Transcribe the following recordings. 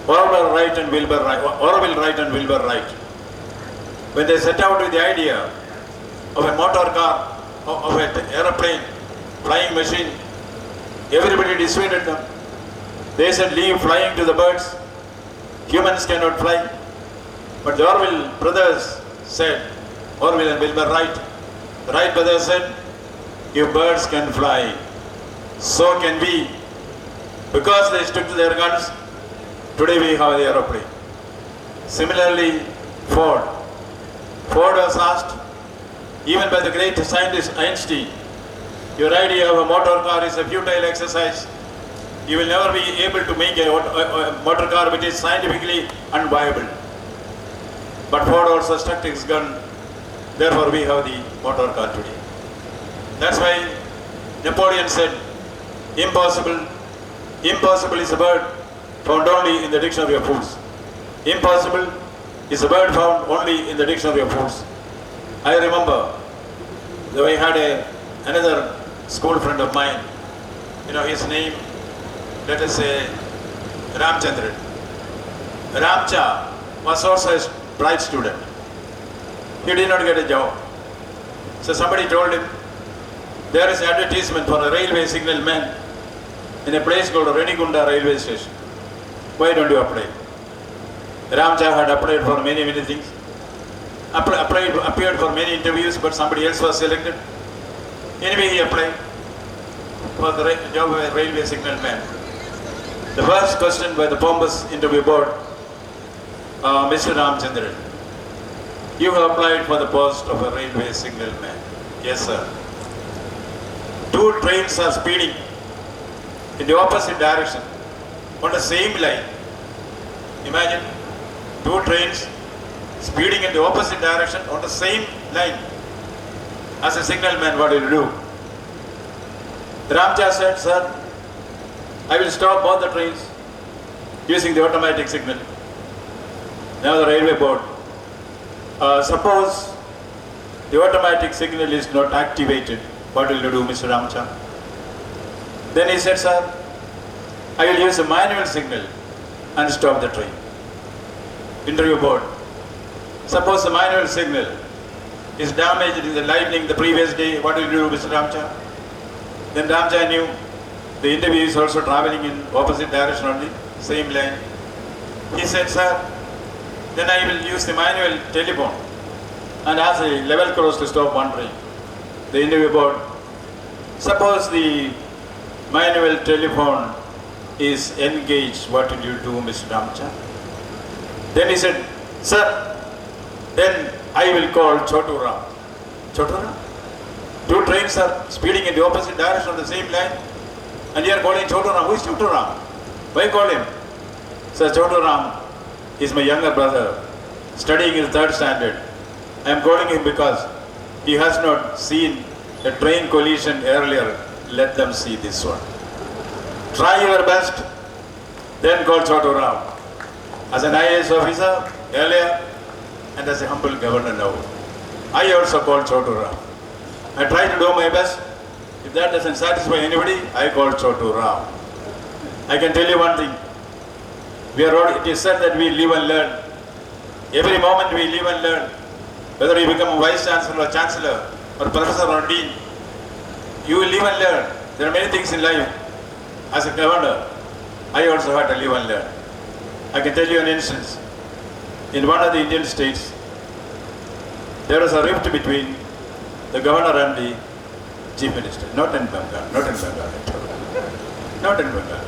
Orwell Wright and Wilbur Wright, when they set out with the idea of a motor car, of an aeroplane, flying machine, everybody dissuaded them. They said, leave flying to the birds. Humans cannot fly. But the Orwell brothers said, Orwell and Wilbur Wright, the Wright brothers said, if birds can fly, so can we. Because they stuck to their guns, today we have the aeroplane. Similarly, Ford was asked, even by the great scientist Einstein, your idea of a motor car is a futile exercise. You will never be able to make a motor car which is scientifically unviable. But Ford also stuck to his gun, therefore we have the motor car today. That's why Napoleon said, impossible is a word found only in the dictionary of fools. Impossible is a word found only in the dictionary of fools. I remember that I had another school friend of mine, his name, let us say, Ramchandran. Ramcha was also a bright student. He did not get a job. So somebody told him, there is an advertisement for a railway signal man in a place called Renigunda railway station. Why don't you apply? Ramcha had applied for many things. Appeared for many interviews, but somebody else was selected. Anyway, he applied for the job of a railway signal man. The first question by the pompous interview board, Mr. Ramchandran, you have applied for the post of a railway signal man. Yes, sir. 2 trains are speeding in the opposite direction on the same line. Imagine 2 trains speeding in the opposite direction on the same line. As a signal man, what will you do? Ramcha said, sir, I will stop both the trains using the automatic signal. Now the railway board, suppose the automatic signal is not activated, what will you do, Mr. Ramcha? Then he said, sir, I will use a manual signal and stop the train. Interview board, suppose the manual signal is damaged in the lightning the previous day, what will you do, Mr. Ramcha? Then Ramcha knew the interview is also traveling in opposite direction only, same line. He said, sir, then I will use the manual telephone and ask a level cross to stop one train. The interview board, suppose the manual telephone is engaged, what will you do, Mr. Ramcha? Then he said, sir, then I will call Chotu Ram. Chotu Ram? 2 trains are speeding in the opposite direction on the same line, and you are calling Chotu Ram. Who is Chotu Ram? Why call him? Sir, Chotu Ram is my younger brother, studying in 3rd standard. I am calling him because he has not seen a train collision earlier. Let them see this one. Try your best, then call Chotu Ram. As an IAS officer earlier, and as a humble governor now, I also call Chotu Ram. I try to do my best. If that doesn't satisfy anybody, I call Chotu Ram. I can tell you one thing. It is said that we live and learn. Every moment we live and learn. Whether you become a Vice Chancellor or Chancellor or Professor or Dean, you will live and learn. There are many things in life. As a governor, I also had to live and learn. I can tell you an instance. In one of the Indian states, there was a rift between the governor and the chief minister. Not in Bengal, not in Bengal at all. Not in Bengal.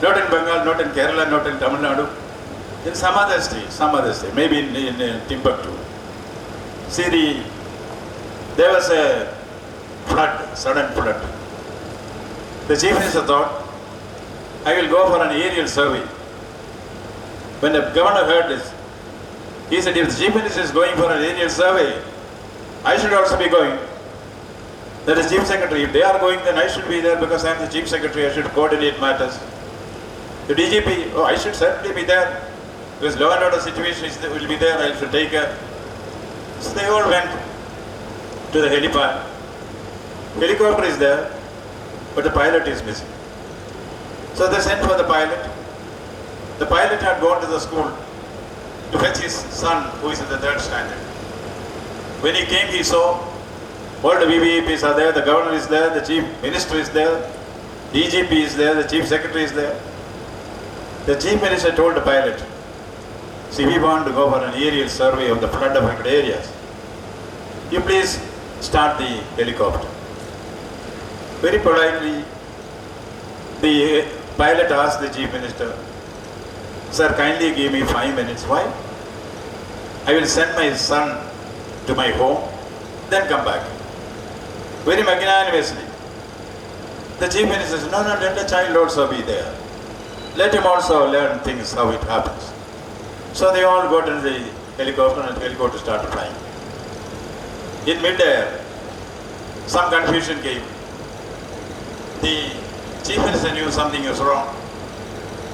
Not in Bengal, not in Kerala, not in Tamil Nadu. In some other state, maybe in Timbuktu. See, there was a flood, sudden flood. The chief minister thought, I will go for an aerial survey. When the governor heard this, he said, if the chief minister is going for an aerial survey, I should also be going. That is chief secretary. If they are going, then I should be there because I am the chief secretary. I should coordinate matters. The DGP, I should certainly be there because law and order situation will be there. I should take care. So they all went to the helipad. Helicopter is there, but the pilot is missing. So they sent for the pilot. The pilot had gone to the school to fetch his son who is in the 3rd standard. When he came, he saw all the VVIPs are there, the governor is there, the chief minister is there, DGP is there, the chief secretary is there. The chief minister told the pilot, see, we want to go for an aerial survey of the flood affected areas. You please start the helicopter. Very politely, the pilot asked the chief minister, sir, kindly give me 5 minutes. Why? I will send my son to my home, then come back. Very magnanimously. The chief minister said, no, let the child also be there. Let him also learn things, how it happens. So they all got in the helicopter and the helicopter started flying. In mid-air, some confusion came. The chief minister knew something was wrong.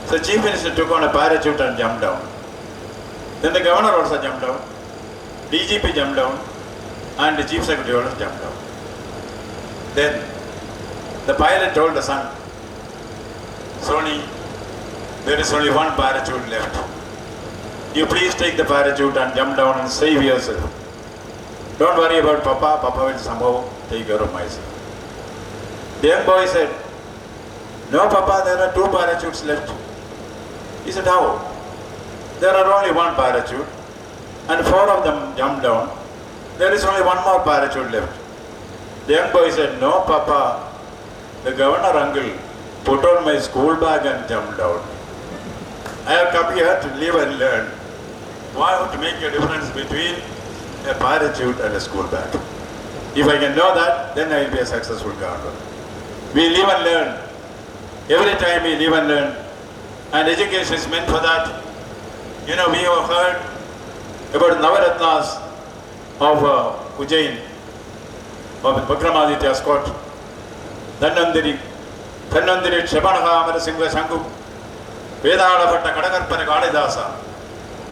So the chief minister took on a parachute and jumped down. Then the governor also jumped down, DGP jumped down, and the chief secretary also jumped down. Then the pilot told the son, Sony, there is only one parachute left. You please take the parachute and jump down and save yourself. Don't worry about Papa. Papa will somehow take care of myself. The young boy said, no, Papa, there are 2 parachutes left. He said, how? There are only 1 parachute and 4 of them jumped down. There is only 1 more parachute left. The young boy said, no, Papa, the governor uncle put on my school bag and jumped down. I have come here to live and learn. Why to make a difference between a parachute and a school bag? If I can know that, then I will be a successful governor. We live and learn. Every time we live and learn. And education is meant for that. You know, we have heard about Navaratnas of Ujjain, of Vikramaditya's court. Dhanvantari, Kshabanaha Amarasingha Shanku, Vedala Patta Kadakarpana Kalidasa.